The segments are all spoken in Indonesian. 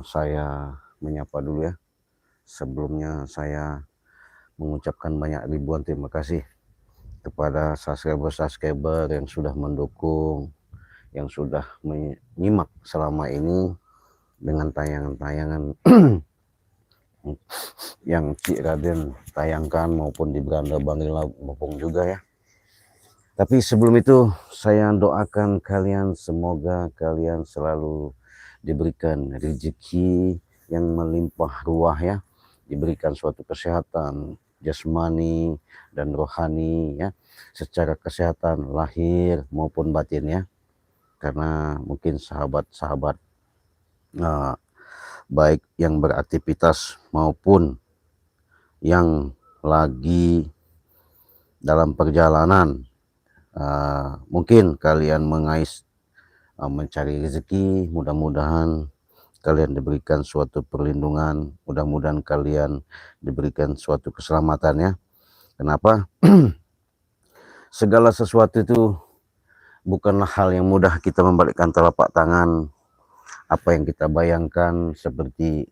Saya menyapa dulu ya. Sebelumnya saya mengucapkan banyak ribuan terima kasih kepada subscriber-subscriber yang sudah mendukung, yang sudah menyimak selama ini dengan tayangan-tayangan yang Cik Raden tayangkan maupun di Beranda Bangila maupun juga ya. Tapi sebelum itu saya doakan kalian, semoga kalian selalu diberikan rezeki yang melimpah ruah ya, diberikan suatu kesehatan jasmani dan rohani ya, secara kesehatan lahir maupun batin ya. Karena mungkin sahabat-sahabat baik yang beraktivitas maupun yang lagi dalam perjalanan, mungkin kalian mengais mencari rezeki, mudah-mudahan kalian diberikan suatu perlindungan, mudah-mudahan kalian diberikan suatu keselamatan ya. Kenapa? Segala sesuatu itu bukanlah hal yang mudah kita membalikkan telapak tangan, apa yang kita bayangkan seperti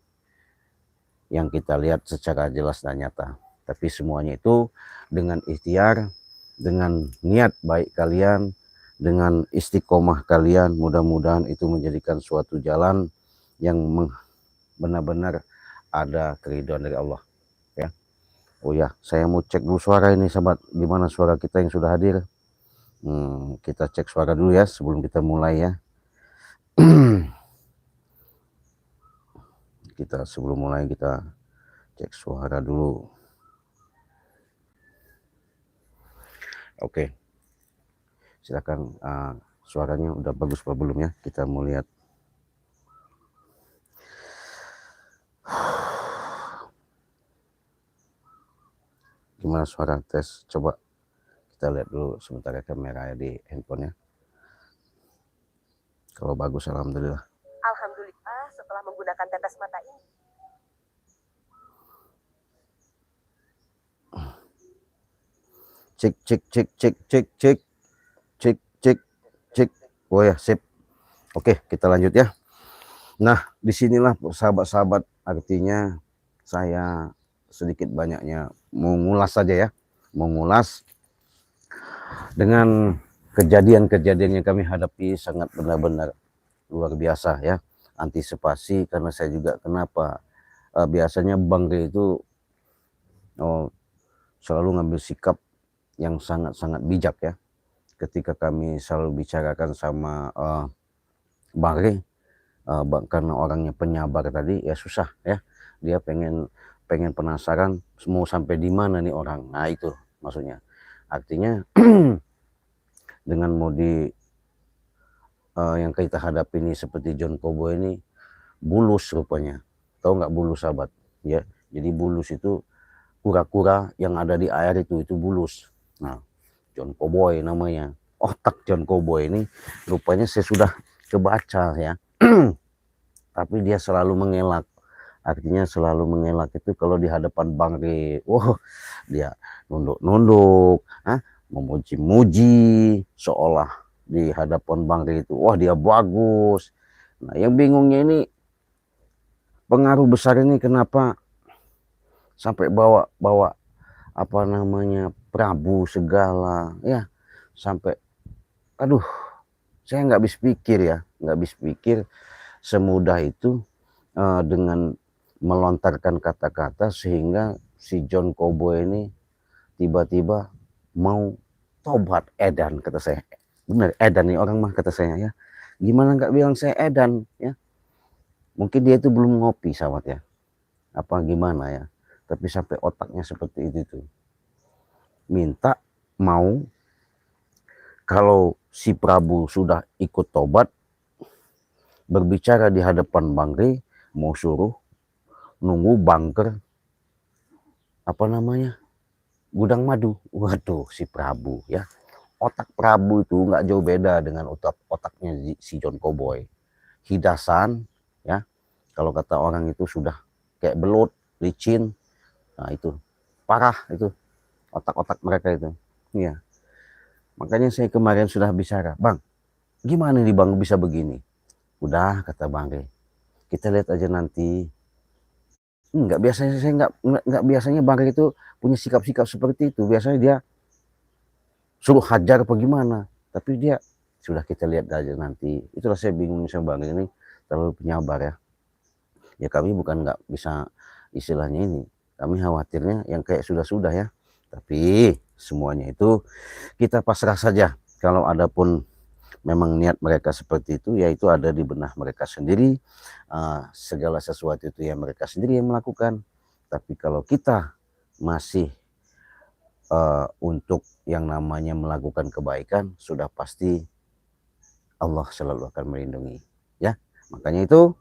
yang kita lihat secara jelas dan nyata. Tapi semuanya itu dengan ikhtiar, dengan niat baik kalian, dengan istiqomah kalian, mudah-mudahan itu menjadikan suatu jalan yang benar-benar ada keridhaan dari Allah ya. Oh ya, saya mau cek dulu suara ini sahabat, gimana suara kita yang sudah hadir. Kita cek suara dulu ya sebelum kita mulai ya. Sebelum mulai kita cek suara dulu. Oke, silakan. Suaranya udah bagus apa belum ya? Kita mau lihat. Gimana suara tes? Coba kita lihat dulu sementara kamera di handphonenya. Kalau bagus, alhamdulillah. Alhamdulillah setelah menggunakan tetes mata ini. Cek. Oh ya, sip. Oke, kita lanjut ya. Nah, disinilah sahabat-sahabat, artinya saya sedikit banyaknya mengulas saja ya, mengulas dengan kejadian-kejadian yang kami hadapi sangat benar-benar luar biasa ya. Antisipasi, karena saya juga kenapa biasanya Bang Rey itu selalu ngambil sikap yang sangat-sangat bijak ya. Ketika kami selalu bicarakan sama Bang Rey, karena orangnya penyabar tadi ya, susah ya, dia pengen penasaran mau sampai di mana nih orang. Nah itu maksudnya, artinya dengan modi yang kita hadapi ini seperti John Cowboy ini bulus rupanya. Tahu nggak bulus sahabat ya? Jadi bulus itu kura-kura yang ada di air itu bulus. Nah, John Cowboy namanya, otak John Cowboy ini rupanya saya sudah kebaca ya. Tapi dia selalu mengelak, artinya selalu mengelak itu kalau di hadapan Bang Rey. Dia nunduk-nunduk, memuji-muji, seolah di hadapan Bang Rey itu dia bagus. Nah, yang bingungnya ini pengaruh besar ini kenapa sampai bawa apa namanya Prabu segala ya, sampai saya nggak habis pikir ya, nggak habis pikir semudah itu dengan melontarkan kata-kata sehingga si John Cowboy ini tiba-tiba mau tobat, edan kata saya. Bener, edan nih orang mah kata saya ya. Gimana nggak bilang saya edan ya? Mungkin dia itu belum ngopi sahabat ya, apa gimana ya, tapi sampai otaknya seperti itu tuh. Minta mau kalau si Prabu sudah ikut tobat, berbicara di hadapan Bang Rey, mau suruh nunggu bunker apa namanya, gudang madu. Waduh, si Prabu ya, otak Prabu itu nggak jauh beda dengan otaknya si John Cowboy. Hidasan ya, kalau kata orang itu sudah kayak belut, licin. Nah itu parah itu otak-otak mereka itu ya. Makanya saya kemarin sudah bicara, Bang, gimana nih Bang bisa begini? Udah kata Bang Rey, kita lihat aja nanti. Enggak, biasanya saya enggak biasanya Bangke itu punya sikap-sikap seperti itu. Biasanya dia suruh hajar apa gimana, tapi dia sudah kita lihat aja nanti. Itulah saya bingung sama Bang ini terlalu penyabar ya. Ya kami bukan nggak bisa istilahnya ini, kami khawatirnya yang kayak sudah-sudah ya. Tapi semuanya itu kita pasrah saja. Kalau ada pun memang niat mereka seperti itu, yaitu ada di benah mereka sendiri. Segala sesuatu itu yang mereka sendiri yang melakukan. Tapi kalau kita masih untuk yang namanya melakukan kebaikan, sudah pasti Allah selalu akan melindungi ya. Makanya itu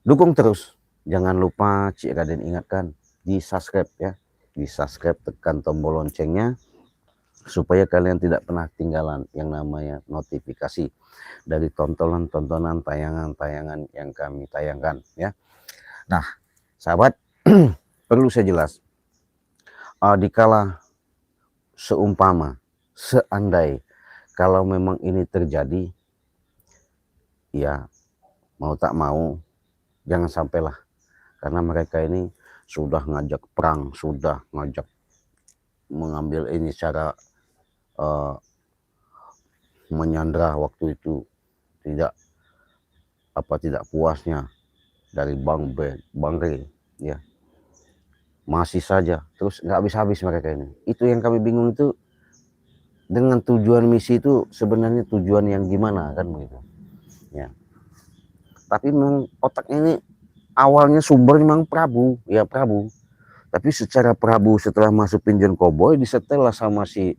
dukung terus, jangan lupa Cik Raden ingatkan di subscribe ya, di subscribe, tekan tombol loncengnya supaya kalian tidak pernah ketinggalan yang namanya notifikasi dari tontonan-tontonan, tayangan-tayangan yang kami tayangkan ya. Nah sahabat, perlu saya jelas, dikala seumpama, seandai kalau memang ini terjadi, ya mau tak mau jangan sampailah, karena mereka ini sudah ngajak perang, sudah ngajak mengambil ini secara menyandra waktu itu, tidak puasnya dari Bang Re ya, masih saja terus nggak habis-habis mereka ini. Itu yang kami bingung itu, dengan tujuan misi itu sebenarnya tujuan yang gimana kan begitu ya. Tapi memang otaknya ini awalnya sumber memang Prabu ya, Prabu. Tapi secara Prabu setelah masukin John Cowboy disetel lah sama si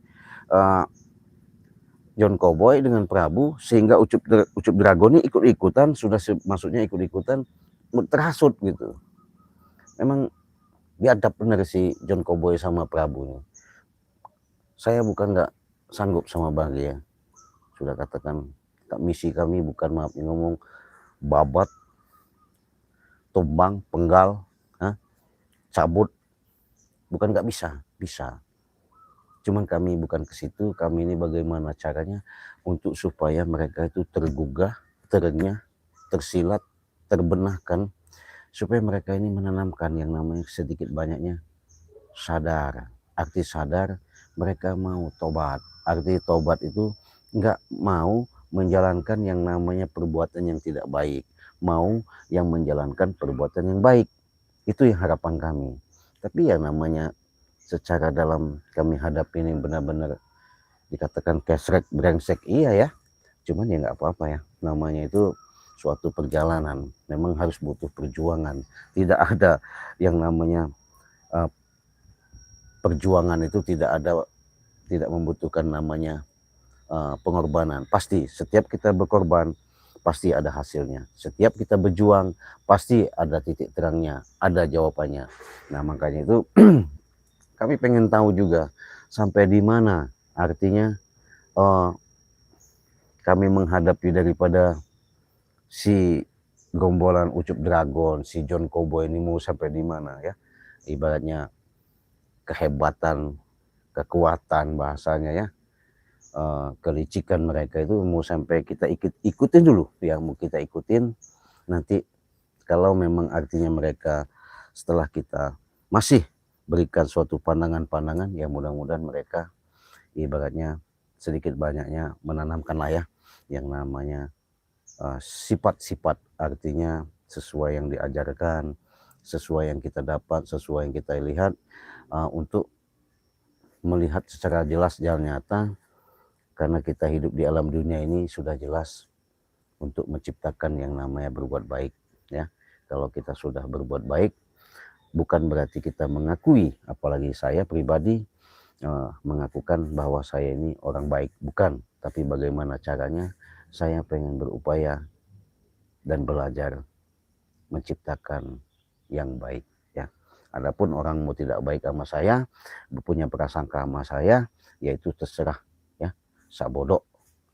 John Cowboy dengan Prabu, sehingga Ucup Dragon ini ikut-ikutan, sudah maksudnya ikut-ikutan terhasut gitu. Memang biadab bener si John Cowboy sama Prabu ini. Saya bukan nggak sanggup sama Bagi ya, sudah katakan misi kami bukan, maaf ngomong, babat, tumbang, penggal, cabut, bukan nggak bisa, bisa. Cuman kami bukan ke situ, kami ini bagaimana caranya untuk supaya mereka itu tergugah, terenyah, tersilat, terbenahkan, supaya mereka ini menanamkan yang namanya sedikit banyaknya sadar. Arti sadar, mereka mau tobat. Arti tobat itu nggak mau menjalankan yang namanya perbuatan yang tidak baik, mau yang menjalankan perbuatan yang baik. Itu yang harapan kami. Tapi ya namanya secara dalam kami hadapi ini benar-benar dikatakan kesrek brengsek, iya ya, cuman ya nggak apa-apa ya, namanya itu suatu perjalanan, memang harus butuh perjuangan. Tidak ada yang namanya perjuangan itu tidak membutuhkan namanya pengorbanan. Pasti setiap kita berkorban pasti ada hasilnya, setiap kita berjuang pasti ada titik terangnya, ada jawabannya. Nah makanya itu kami pengen tahu juga sampai di mana artinya kami menghadapi daripada si gombolan Ucup Dragon, si John Cowboy ini mau sampai di mana ya, ibaratnya kehebatan, kekuatan bahasanya ya, kelicikan mereka itu mau sampai kita ikutin dulu yang mau kita ikutin. Nanti kalau memang artinya mereka setelah kita masih berikan suatu pandangan-pandangan, ya mudah-mudahan mereka ibaratnya sedikit banyaknya menanamkan lah ya yang namanya sifat-sifat, artinya sesuai yang diajarkan, sesuai yang kita dapat, sesuai yang kita lihat, untuk melihat secara jelas jalan nyata, karena kita hidup di alam dunia ini sudah jelas untuk menciptakan yang namanya berbuat baik ya. Kalau kita sudah berbuat baik, bukan berarti kita mengakui, apalagi saya pribadi mengakukan bahwa saya ini orang baik, bukan. Tapi bagaimana caranya saya pengen berupaya dan belajar menciptakan yang baik ya. Adapun orang mau tidak baik sama saya, punya prasangka sama saya, yaitu terserah ya, sabodo,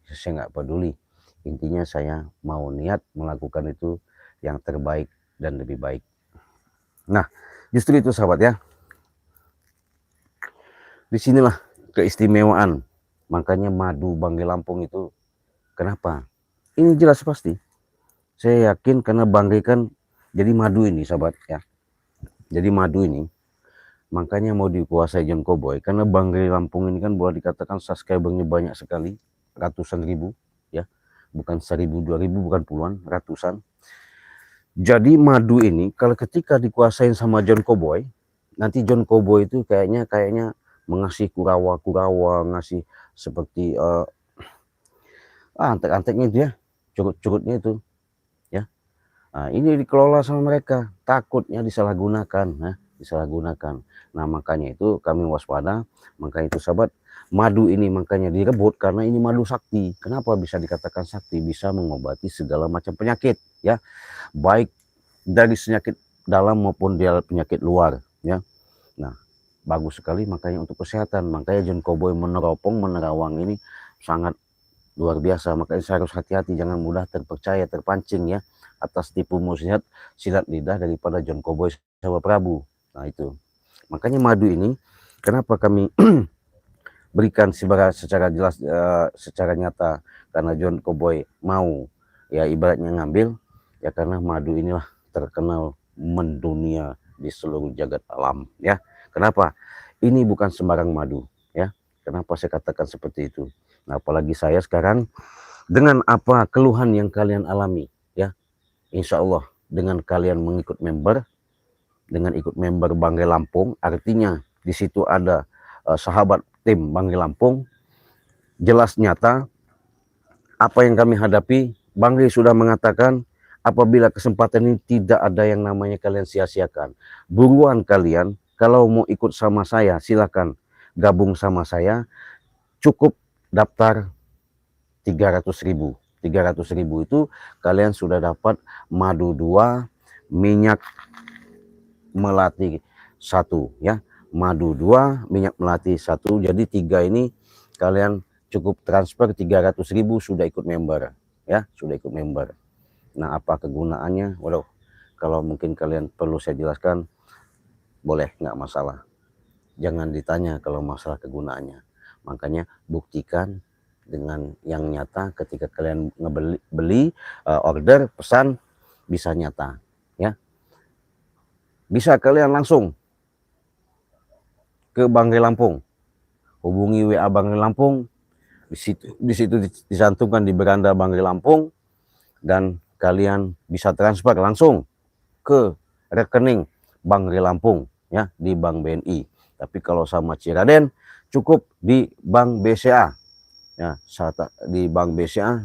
saya nggak peduli. Intinya saya mau niat melakukan itu yang terbaik dan lebih baik. Nah justru itu sahabat ya, disinilah keistimewaan. Makanya madu Banggai Lampung itu kenapa? Ini jelas pasti. Saya yakin karena Bangre kan jadi madu ini sahabat ya. Jadi madu ini makanya mau dikuasai John Cowboy karena Bangre Lampung ini kan boleh dikatakan subscribernya banyak sekali, ratusan ribu ya. Bukan 1000, 2000, bukan puluhan, ratusan. Jadi madu ini kalau ketika dikuasain sama John Cowboy, nanti John Cowboy itu kayaknya mengasih kurawa-kurawa, ngasih seperti antek-anteknya itu ya, curut-curutnya itu ya. Nah, ini dikelola sama mereka, takutnya disalahgunakan, disalahgunakan. Nah, makanya itu kami waspada, makanya itu sahabat, madu ini makanya direbut karena ini madu sakti. Kenapa bisa dikatakan sakti? Bisa mengobati segala macam penyakit ya, baik dari penyakit dalam maupun dari penyakit luar ya. Nah, bagus sekali makanya untuk kesehatan. Makanya John Cowboy menerawang ini sangat luar biasa. Makanya saya harus hati-hati, jangan mudah terpercaya, terpancing ya atas tipu muslihat silat lidah daripada John Cowboy Sawa Prabu. Nah itu makanya madu ini kenapa kami berikan secara jelas, secara nyata, karena John Cowboy mau ya ibaratnya ngambil ya, karena madu inilah terkenal mendunia di seluruh jagat alam ya. Kenapa? Ini bukan sembarang madu ya. Kenapa saya katakan seperti itu? Nah, apalagi saya sekarang dengan apa keluhan yang kalian alami ya, insya Allah dengan kalian mengikut member, dengan ikut member Bangre Lampung, artinya di situ ada sahabat tim Bangre Lampung, jelas nyata apa yang kami hadapi. Bangre sudah mengatakan apabila kesempatan ini tidak ada yang namanya kalian sia-siakan. Buruan kalian, kalau mau ikut sama saya silakan gabung sama saya, cukup daftar 300.000. 300.000 itu kalian sudah dapat madu 2, minyak melati 1 ya. Madu 2, minyak melati 1. Jadi 3 ini kalian cukup transfer 300.000 sudah ikut member ya, sudah ikut member. Nah, apa kegunaannya? Waduh, kalau mungkin kalian perlu saya jelaskan, boleh, nggak masalah. Jangan ditanya kalau masalah kegunaannya. Makanya buktikan dengan yang nyata ketika kalian beli order, pesan, bisa nyata ya. Bisa kalian langsung ke Bangre Lampung, hubungi WA Bangre Lampung, di situ dicantumkan di beranda Bangre Lampung, dan kalian bisa transfer langsung ke rekening Bangre Lampung ya, di Bank BNI. Tapi kalau sama Ciraden cukup di Bank BCA ya, di Bank BCA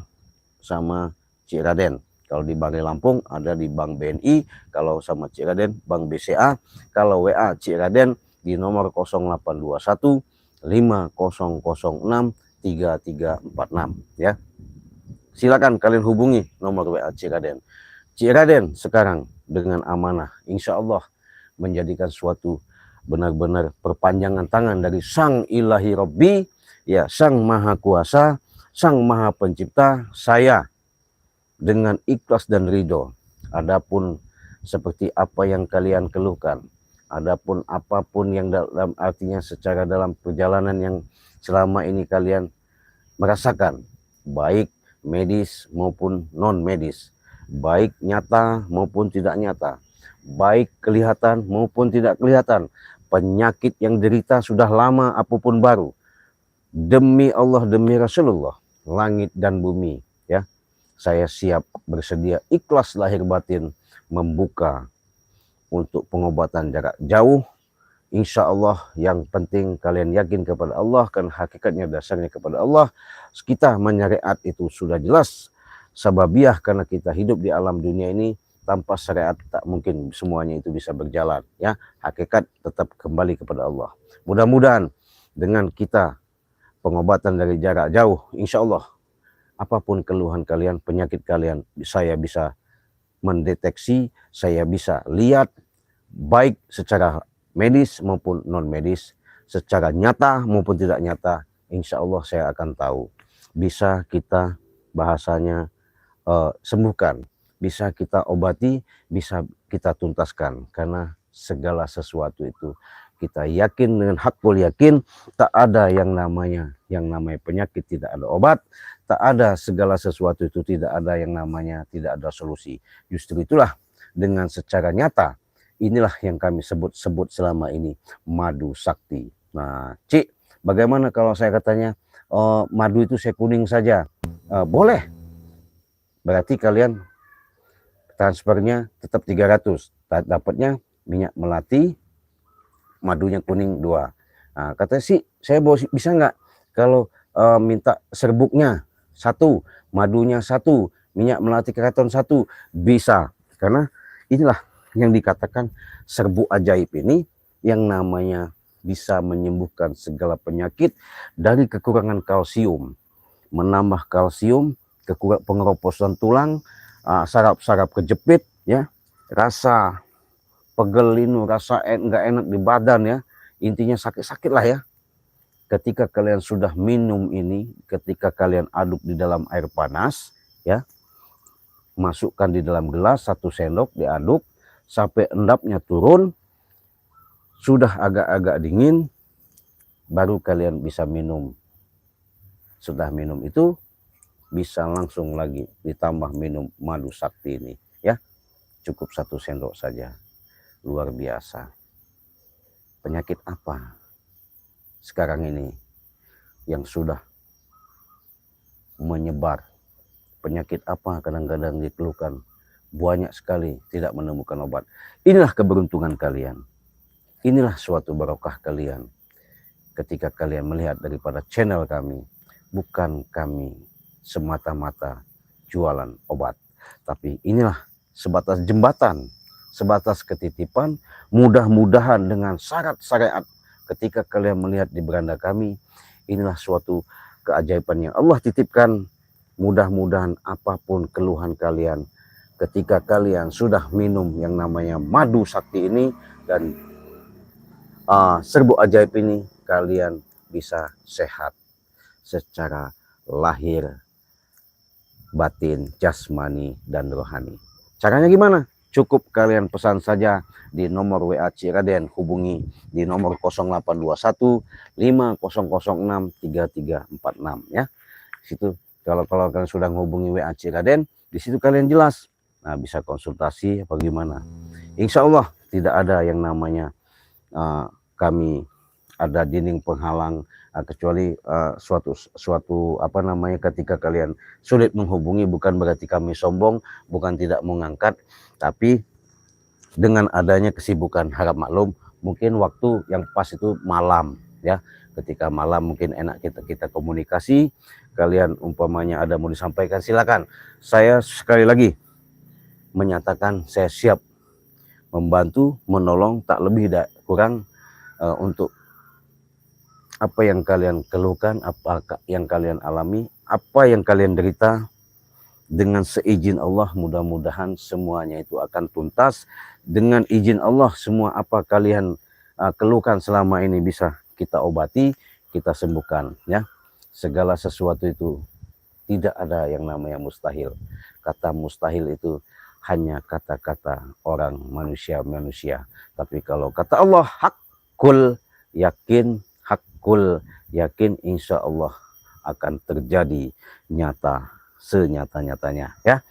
sama Ciraden. Kalau di Bangre Lampung ada di Bank BNI, kalau sama Ciraden Bank BCA. Kalau WA Ciraden di nomor 0821 5006 3346 ya. Silakan kalian hubungi nomor WA Ciraden. Ciraden sekarang dengan amanah, insya Allah menjadikan suatu benar-benar perpanjangan tangan dari Sang Ilahi Rabbi ya, Sang Maha Kuasa, Sang Maha Pencipta. Saya dengan ikhlas dan ridho, adapun seperti apa yang kalian keluhkan, adapun apapun yang dalam artinya secara dalam perjalanan yang selama ini kalian merasakan, baik medis maupun non medis, baik nyata maupun tidak nyata, baik kelihatan maupun tidak kelihatan, penyakit yang derita sudah lama apapun baru, demi Allah, demi Rasulullah, langit dan bumi ya, saya siap bersedia ikhlas lahir batin membuka untuk pengobatan jarak jauh. Insya Allah, yang penting kalian yakin kepada Allah, kan hakikatnya dasarnya kepada Allah. Kita menyariat itu sudah jelas sababiah, karena kita hidup di alam dunia ini tanpa syariat tak mungkin semuanya itu bisa berjalan ya. Hakikat tetap kembali kepada Allah. Mudah-mudahan dengan kita pengobatan dari jarak jauh, insya Allah apapun keluhan kalian, penyakit kalian, saya bisa mendeteksi, saya bisa lihat, baik secara medis maupun non medis, secara nyata maupun tidak nyata, insya Allah saya akan tahu. Bisa kita bahasanya sembuhkan, bisa kita obati, bisa kita tuntaskan, karena segala sesuatu itu kita yakin dengan hakul yakin, tak ada yang namanya penyakit tidak ada obat, tak ada segala sesuatu itu, tidak ada yang namanya tidak ada solusi. Justru itulah dengan secara nyata inilah yang kami sebut-sebut selama ini madu sakti. Nah, Cik, bagaimana kalau saya katanya madu itu saya kuning saja? Boleh. Berarti kalian transfernya tetap 300. Dapatnya minyak melati, madunya kuning 2. Nah, katanya sih, saya bisa nggak kalau minta serbuknya 1, madunya 1, minyak melati keraton 1? Bisa, karena inilah yang dikatakan serbuk ajaib ini, yang namanya bisa menyembuhkan segala penyakit dari kekurangan kalsium, menambah kalsium, pengeroposan tulang, saraf-saraf kejepit, ya, rasa pegel linu, rasa enggak enak di badan, ya, intinya sakit-sakit lah ya. Ketika kalian sudah minum ini, ketika kalian aduk di dalam air panas, ya, masukkan di dalam gelas 1 sendok, diaduk sampai endapnya turun, sudah agak-agak dingin, baru kalian bisa minum. Sudah minum itu bisa langsung lagi ditambah minum madu sakti ini, ya. Cukup 1 sendok saja. Luar biasa. Penyakit apa sekarang ini yang sudah menyebar? Penyakit apa kadang-kadang dikeluhkan? Banyak sekali tidak menemukan obat. Inilah keberuntungan kalian. Inilah suatu barokah kalian. Ketika kalian melihat daripada channel kami, bukan kami semata-mata jualan obat, tapi inilah sebatas jembatan, sebatas ketitipan. Mudah-mudahan dengan syarat syariat, ketika kalian melihat di beranda kami, inilah suatu keajaiban yang Allah titipkan. Mudah-mudahan apapun keluhan kalian, ketika kalian sudah minum yang namanya madu sakti ini dan serbuk ajaib ini, kalian bisa sehat secara lahir, batin, jasmani, dan rohani. Caranya gimana? Cukup kalian pesan saja di nomor WA Cik Raden, hubungi di nomor 0821 5006 3346, ya. Situ kalau kalian sudah menghubungi WA Cik Raden, di situ kalian jelas. Nah, bisa konsultasi apa gimana. Insya Allah tidak ada yang namanya kami ada dinding penghalang, kecuali suatu apa namanya, ketika kalian sulit menghubungi, bukan berarti kami sombong, bukan tidak mengangkat, tapi dengan adanya kesibukan, harap maklum, mungkin waktu yang pas itu malam, ya. Ketika malam mungkin enak kita komunikasi. Kalian umpamanya ada mau disampaikan, silakan. Saya sekali lagi menyatakan saya siap membantu, menolong, tak lebih tak kurang, untuk apa yang kalian keluhkan, apa yang kalian alami, apa yang kalian derita. Dengan seizin Allah, mudah-mudahan semuanya itu akan tuntas. Dengan izin Allah, semua apa kalian keluhkan selama ini bisa kita obati, kita sembuhkan, ya. Segala sesuatu itu tidak ada yang namanya mustahil. Kata mustahil itu hanya kata-kata orang manusia. Tapi kalau kata Allah, hakul yakin, hakul yakin, insya Allah akan terjadi nyata, senyata-nyatanya, ya.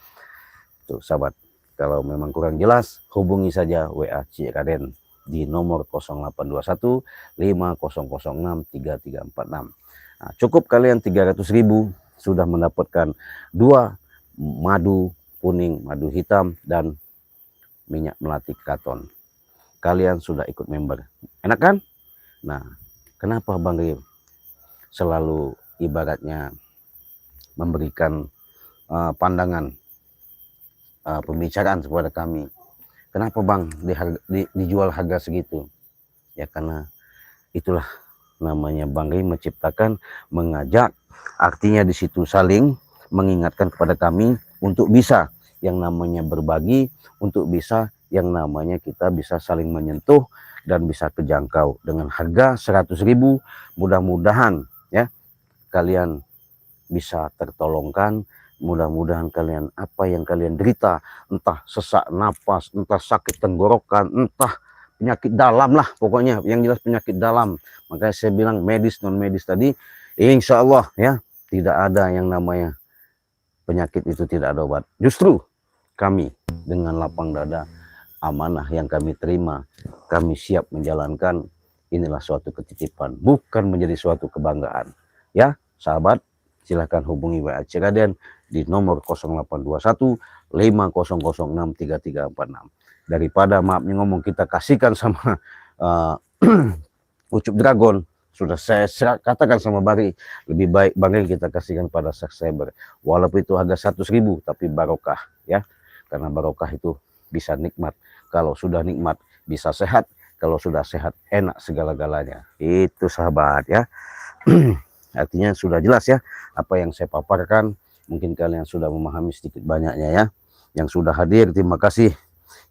Tuh sahabat, kalau memang kurang jelas, hubungi saja WA Cik Raden di nomor 0821 5006 3346. Nah, cukup kalian 300.000 sudah mendapatkan 2 madu kuning, madu hitam, dan minyak melati keraton. Kalian sudah ikut member. Enak kan? Nah, kenapa Bang Rim selalu ibaratnya memberikan pandangan, pembicaraan kepada kami? Kenapa Bang dijual harga segitu? Ya karena itulah namanya Bang Rim menciptakan, mengajak, artinya di situ saling mengingatkan kepada kami untuk bisa yang namanya berbagi, untuk bisa yang namanya kita bisa saling menyentuh dan bisa terjangkau dengan harga 100.000. Mudah-mudahan, ya, kalian bisa tertolongkan. Mudah-mudahan kalian apa yang kalian derita, entah sesak napas, entah sakit tenggorokan, entah penyakit dalam lah, pokoknya yang jelas penyakit dalam. Makanya saya bilang medis non medis tadi, insya Allah, ya, tidak ada yang namanya penyakit itu tidak ada obat. Justru kami dengan lapang dada, amanah yang kami terima, kami siap menjalankan. Inilah suatu ketitipan, bukan menjadi suatu kebanggaan. Ya, sahabat, silahkan hubungi WA Ciraden di nomor 0821 5006 3346. Daripada maafnya ngomong kita kasihkan sama Ucup Dragon, sudah saya katakan sama Bari, lebih baik Bari kita kasihkan pada subscriber. Walaupun itu harga 100.000, tapi barokah ya. Karena barokah itu bisa nikmat. Kalau sudah nikmat bisa sehat. Kalau sudah sehat enak segala-galanya. Itu sahabat ya. Artinya sudah jelas ya apa yang saya paparkan. Mungkin kalian sudah memahami sedikit banyaknya ya. Yang sudah hadir terima kasih.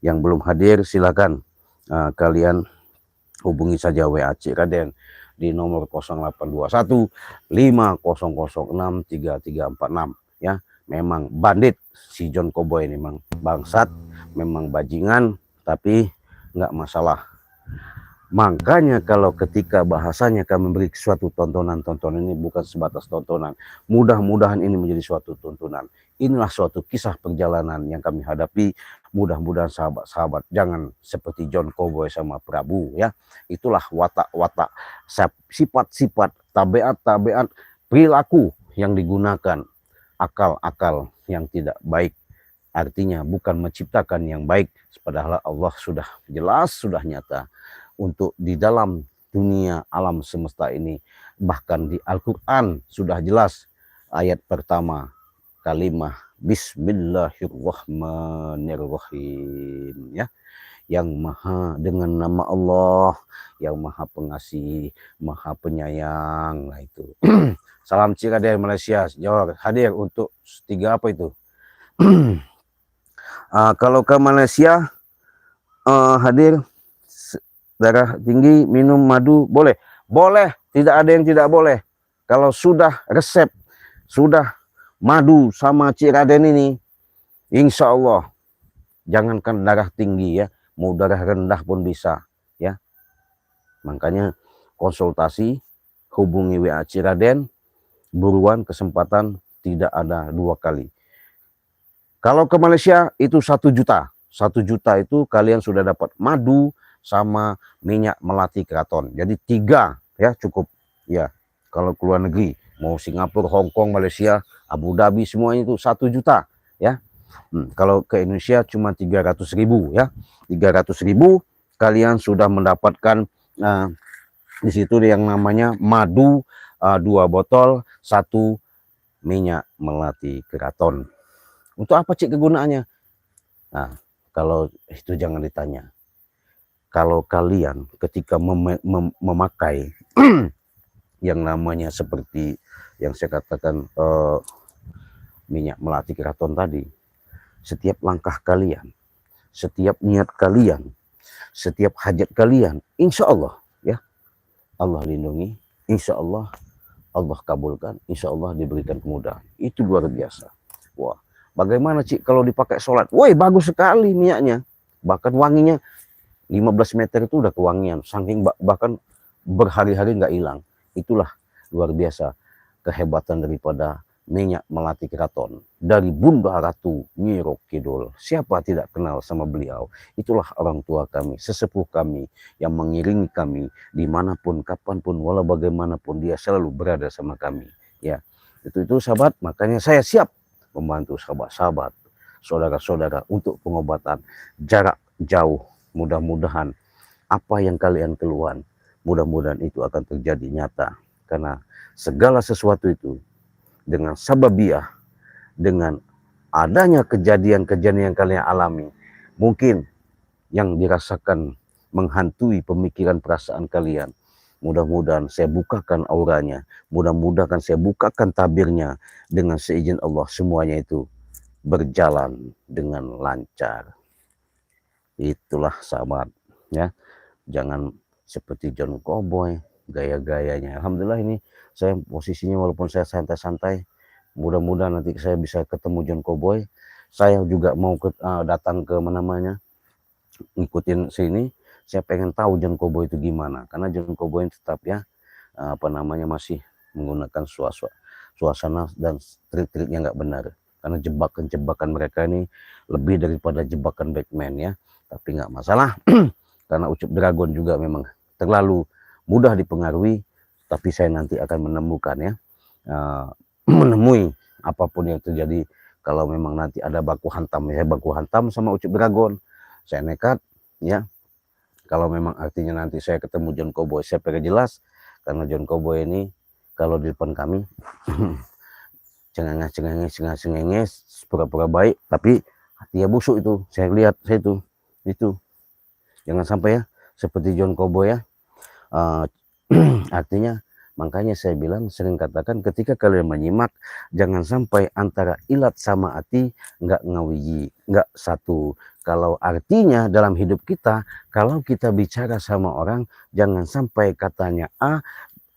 Yang belum hadir silakan kalian hubungi saja WA Ciraden di nomor 0821 5006 3346 ya. Memang bandit si John Cowboy ini, memang bangsat, memang bajingan, tapi nggak masalah. Makanya kalau ketika bahasanya kami memberi suatu tontonan ini bukan sebatas tontonan. Mudah-mudahan ini menjadi suatu tontonan. Inilah suatu kisah perjalanan yang kami hadapi. Mudah-mudahan sahabat-sahabat jangan seperti John Cowboy sama Prabu ya. Itulah watak-watak, sifat-sifat, tabiat-tabiat, perilaku yang digunakan. Akal-akal yang tidak baik. Artinya bukan menciptakan yang baik. Padahal Allah sudah jelas, sudah nyata. Untuk di dalam dunia alam semesta ini, bahkan di Al-Quran sudah jelas ayat pertama kalimah Bismillahirrahmanirrahim ya, yang maha dengan nama Allah yang maha pengasih, maha penyayang. Nah itu salam Ciraden Malaysia Johor hadir untuk 3 apa itu. Kalau ke Malaysia hadir darah tinggi minum madu boleh? Boleh, tidak ada yang tidak boleh. Kalau sudah resep, sudah madu sama Ciraden ini, insya Allah jangankan darah tinggi ya, mau darah rendah pun bisa ya. Makanya konsultasi, hubungi WA Ciraden, buruan, kesempatan tidak ada 2 kali. Kalau ke Malaysia itu 1 juta. 1 juta itu kalian sudah dapat madu sama minyak melati keraton. Jadi 3 ya cukup ya. Kalau keluar negeri mau Singapura, Hong Kong, Malaysia, Abu Dhabi semuanya itu 1 juta ya. Kalau ke Indonesia cuma 300.000 ya. 300.000 kalian sudah mendapatkan di situ yang namanya madu 2 botol, 1 minyak melati keraton. Untuk apa cik kegunaannya? Nah, kalau itu jangan ditanya. Kalau kalian ketika memakai yang namanya seperti yang saya katakan minyak melati keraton tadi, setiap langkah kalian, setiap niat kalian, setiap hajat kalian, insya Allah ya, Allah lindungi, insya Allah Allah kabulkan, insya Allah diberikan kemudahan. Itu luar biasa. Wah, bagaimana cik kalau dipakai sholat? Woi, bagus sekali minyaknya, bahkan wanginya 15 meter itu udah kewangian, saking bahkan berhari-hari nggak hilang. Itulah luar biasa kehebatan daripada minyak melati keraton dari Bunda Ratu Nyi Roro Kidul. Siapa tidak kenal sama beliau? Itulah orang tua kami, sesepuh kami yang mengiringi kami dimanapun, kapanpun, walau bagaimanapun dia selalu berada sama kami. Ya, itu sahabat. Makanya saya siap membantu sahabat-sahabat, saudara-saudara untuk pengobatan jarak jauh. Mudah-mudahan apa yang kalian keluhan, mudah-mudahan itu akan terjadi nyata. Karena segala sesuatu itu dengan sababiah, dengan adanya kejadian-kejadian yang kalian alami, mungkin yang dirasakan menghantui pemikiran perasaan kalian. Mudah-mudahan saya bukakan auranya, mudah-mudahan saya bukakan tabirnya, dengan seizin Allah semuanya itu berjalan dengan lancar. Itulah sahabat ya, jangan seperti John Cowboy gaya-gayanya. Alhamdulillah ini saya posisinya walaupun saya santai-santai, mudah-mudahan nanti saya bisa ketemu John Cowboy. Saya juga mau datang ke mana-mana, ngikutin sini. Saya pengen tahu John Cowboy itu gimana, karena John Cowboy tetap ya masih menggunakan suasana dan trik-triknya nggak benar. karena jebakan-jebakan mereka ini lebih daripada jebakan Batman ya. Tapi nggak masalah, karena Ucup Dragon juga memang terlalu mudah dipengaruhi, tapi saya nanti akan menemukan ya, menemui apapun yang terjadi. Kalau memang nanti ada baku hantam, saya baku hantam sama Ucup Dragon, saya nekat ya. Kalau memang artinya nanti saya ketemu John Cowboy, saya perjelas, karena John Cowboy ini kalau di depan kami cengenges, pura-pura baik, tapi hatinya busuk itu. Saya lihat, saya itu. Jangan sampai ya, seperti John Cowboy ya. Artinya, makanya saya bilang, sering katakan ketika kalian menyimak, jangan sampai antara ilat sama hati nggak ngawiji, nggak satu. Kalau artinya dalam hidup kita, kalau kita bicara sama orang, jangan sampai katanya A,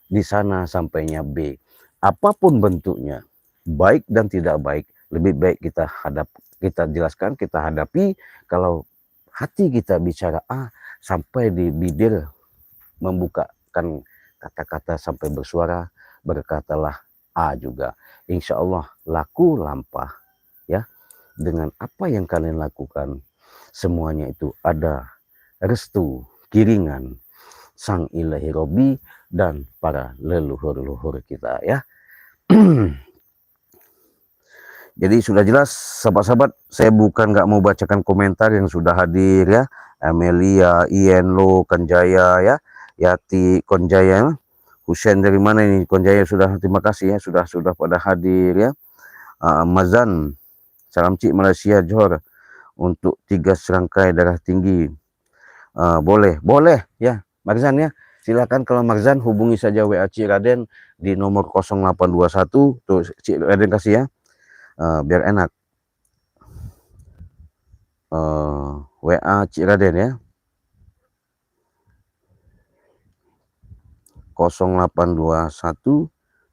di sana sampainya B. Apapun bentuknya, baik dan tidak baik, lebih baik kita jelaskan, kita hadapi. Kalau hati kita bicara A, sampai di bibir membukakan kata-kata sampai bersuara, berkatalah A juga. Insya Allah laku lampah ya. Dengan apa yang kalian lakukan, semuanya itu ada restu, kiringan Sang Ilahi Robi dan para leluhur-leluhur kita ya. Jadi sudah jelas sahabat-sahabat, saya bukan nggak mau bacakan komentar yang sudah hadir ya. Amelia, Ian Lo, Konjaya ya, Yati Konjaya, Husen dari mana ini? Konjaya sudah, terima kasih ya, sudah pada hadir ya. Mazan, salam Cik Malaysia Johor untuk 3 serangkai darah tinggi. Boleh ya Marzan ya, silakan. Kalau Marzan hubungi saja WA Cik Raden di nomor 0821 tuh Cik Raden kasih ya, biar enak. WA Cik Raden ya, 0821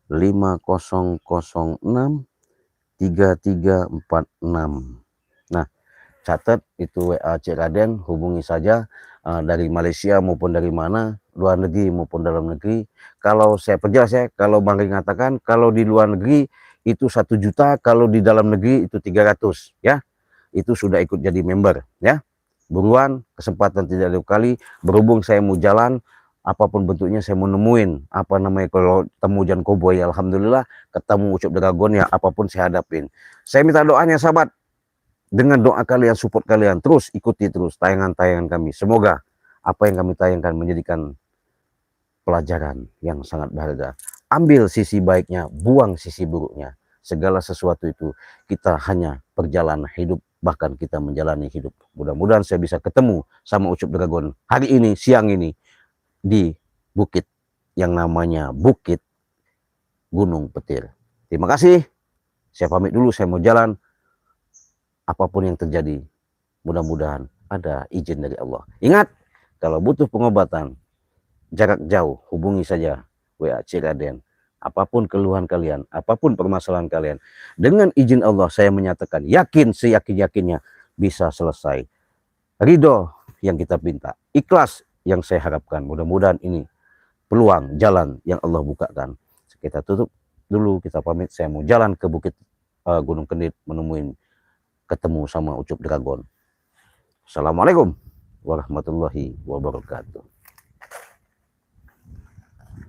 5006 3346. Nah, catat itu WA Cik Raden, hubungi saja dari Malaysia maupun dari mana, luar negeri maupun dalam negeri. Kalau saya perjelas ya, kalau Bang Ring katakan kalau di luar negeri itu 1 juta, kalau di dalam negeri itu 300 ya. Itu sudah ikut jadi member ya. Buruan, kesempatan tidak ada kali. Berhubung saya mau jalan, apapun bentuknya saya mau nemuin apa namanya, kalau temu John Cowboy alhamdulillah, ketemu Ucup Dragon ya, apapun saya hadapin. Saya minta doanya sahabat, dengan doa kalian, support kalian, terus ikuti terus tayangan-tayangan kami. Semoga apa yang kami tayangkan menjadikan pelajaran yang sangat berharga. Ambil sisi baiknya, buang sisi buruknya. Segala sesuatu itu kita hanya perjalanan hidup, bahkan kita menjalani hidup. Mudah-mudahan saya bisa ketemu sama Ucup Dragon hari ini, siang ini, di bukit yang namanya Bukit Gunung Petir. Terima kasih. Saya pamit dulu, saya mau jalan. Apapun yang terjadi, mudah-mudahan ada izin dari Allah. Ingat, kalau butuh pengobatan jarak jauh, hubungi saja WA Cik Raden. Apapun keluhan kalian, apapun permasalahan kalian, dengan izin Allah saya menyatakan yakin, seyakin-yakinnya bisa selesai. Ridho yang kita minta, ikhlas yang saya harapkan. Mudah-mudahan ini peluang jalan yang Allah bukakan. Kita tutup dulu, kita pamit. Saya mau jalan ke Bukit Gunung Kendit, menemuin, ketemu sama Ucup Dragon. Assalamualaikum warahmatullahi wabarakatuh.